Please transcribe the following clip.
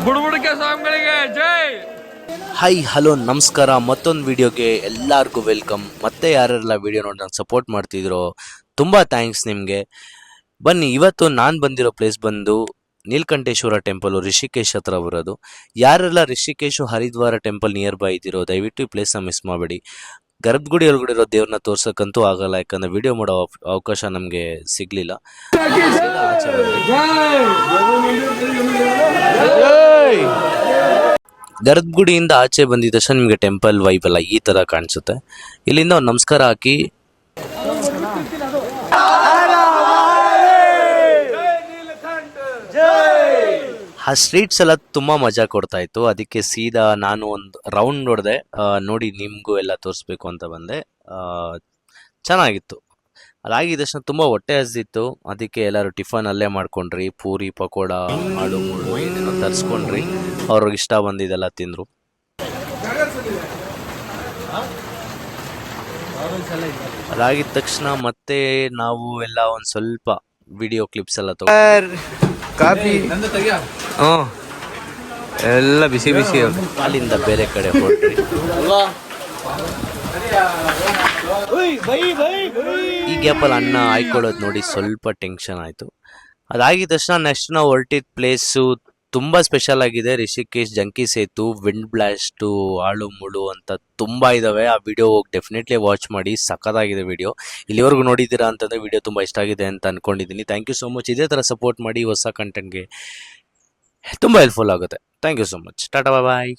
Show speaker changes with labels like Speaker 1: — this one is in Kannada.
Speaker 1: ಬುಡಬುಡಕೆ ಸ್ವಾಮಿಗಳಿಗೆ ಜೈ.
Speaker 2: ಹಾಯ್ ಹಲೋ ನಮಸ್ಕಾರ, ಮತ್ತೊಂದು ವಿಡಿಯೋಗೆ ಎಲ್ಲರಿಗೂ ವೆಲ್ಕಮ್. ಮತ್ತೆ ಯಾರೆಲ್ಲ ವಿಡಿಯೋ ನೋಡಿ ನಂಗೆ ಸಪೋರ್ಟ್ ಮಾಡ್ತಿದ್ರೋ ತುಂಬ ಥ್ಯಾಂಕ್ಸ್ ನಿಮಗೆ. ಬನ್ನಿ, ಇವತ್ತು ನಾನು ಬಂದಿರೋ ಪ್ಲೇಸ್ ಬಂದು ನೀಲಕಂಠೇಶ್ವರ ಟೆಂಪಲು, ರಿಷಿಕೇಶ್ ಹತ್ರ ಬರೋದು. ಯಾರೆಲ್ಲ Rishikesh Haridwar temple near by ಇದ್ದೀರೋ ದಯವಿಟ್ಟು ಈ ಪ್ಲೇಸ್ನ ಮಿಸ್ ಮಾಡಬೇಡಿ. ಗರ್ಭಗುಡಿ ಒಳಗಡೆ ಇರೋ ದೇವ್ರನ್ನ ತೋರ್ಸಕ್ಕಂತೂ ಆಗಲ್ಲ, ಯಾಕಂದ್ರೆ ವಿಡಿಯೋ ಮಾಡೋ ಅವಕಾಶ ನಮಗೆ ಸಿಗಲಿಲ್ಲ. ಗರ್ಭಗುಡಿಯಿಂದ ಆಚೆ ಬಂದಿದ ತಕ್ಷಣ ನಿಮಗೆ ಟೆಂಪಲ್ ವೈಬ್ ಎಲ್ಲ ಈ ಥರ ಕಾಣಿಸುತ್ತೆ. ಇಲ್ಲಿಂದ ಒಂದು ನಮಸ್ಕಾರ ಹಾಕಿ ಆ ಸ್ಟ್ರೀಟ್ಸ್ ಎಲ್ಲ ತುಂಬ ಮಜಾ ಕೊಡ್ತಾ ಇತ್ತು. ಅದಕ್ಕೆ ಸೀದಾ ನಾನು ಒಂದು ರೌಂಡ್ ನೋಡಿದೆ, ನೋಡಿ ನಿಮಗೂ ಎಲ್ಲ ತೋರಿಸ್ಬೇಕು ಅಂತ ಬಂದೆ. ಚೆನ್ನಾಗಿತ್ತು. ಅದಾಗಿದ ತಕ್ಷಣ ತುಂಬ ಹೊಟ್ಟೆ ಹಸ್ದಿತ್ತು, ಅದಕ್ಕೆ ಎಲ್ಲರೂ ಟಿಫನ್ ಅಲ್ಲೇ ಮಾಡ್ಕೊಂಡ್ರಿ. ಪೂರಿ, ಪಕೋಡ, ಆಡು ಮುಳು ಏನೇನೋ ತರಿಸ್ಕೊಂಡ್ರಿ. ಅವ್ರಿಗೆ ಇಷ್ಟ ಬಂದಿದ್ದೆಲ್ಲ ತಿಂದರು. ಅದಾಗಿದ ತಕ್ಷಣ ಮತ್ತೆ ನಾವು ಎಲ್ಲ ಒಂದು ಸ್ವಲ್ಪ ವಿಡಿಯೋ ಕ್ಲಿಪ್ಸ್ ಎಲ್ಲ
Speaker 3: ಕಾಫಿ ಎಲ್ಲ ಬಿಸಿ ಬಿಸಿ.
Speaker 2: ಅಲ್ಲಿಂದ ಬೇರೆ ಕಡೆ ಹೊರಟ್ರಿ. ಈ ಗ್ಯಾಪಲ್ಲಿ ಅನ್ನ ಆಯ್ಕೊಳ್ಳೋದು ನೋಡಿ ಸ್ವಲ್ಪ ಟೆನ್ಷನ್ ಆಯಿತು. ಅದಾಗಿದ ತಕ್ಷಣ ನೆಕ್ಸ್ಟ್ ನಾವು ಹೊರಟಿದ್ದ ಪ್ಲೇಸು ತುಂಬ ಸ್ಪೆಷಲ್ ಆಗಿದೆ. ರಿಷಿಕೇಶ್ ಜಂಕಿ ಸೇತು, ವಿಂಡ್ ಬ್ಲಾಸ್ಟು, ಆಳು ಮುಳು ಅಂತ ತುಂಬ ಇದ್ದಾವೆ. ಆ ವಿಡಿಯೋ ಹೋಗಿ ಡೆಫಿನೆಟ್ಲಿ ವಾಚ್ ಮಾಡಿ, ಸಖತ್ತಾಗಿದೆ ವಿಡಿಯೋ. ಇಲ್ಲಿವರೆಗೂ ನೋಡಿದ್ದೀರಾ ಅಂತಂದರೆ ವಿಡಿಯೋ ತುಂಬ ಇಷ್ಟ ಆಗಿದೆ ಅಂತ ಅಂದ್ಕೊಂಡಿದ್ದೀನಿ. Thank you so much. ಇದೇ ಥರ ಸಪೋರ್ಟ್ ಮಾಡಿ, ಹೊಸ ಕಂಟೆಂಟ್ಗೆ ತುಂಬ ಹೆಲ್ಪ್ಫುಲ್ ಆಗುತ್ತೆ. Thank you so much. Tata, bye.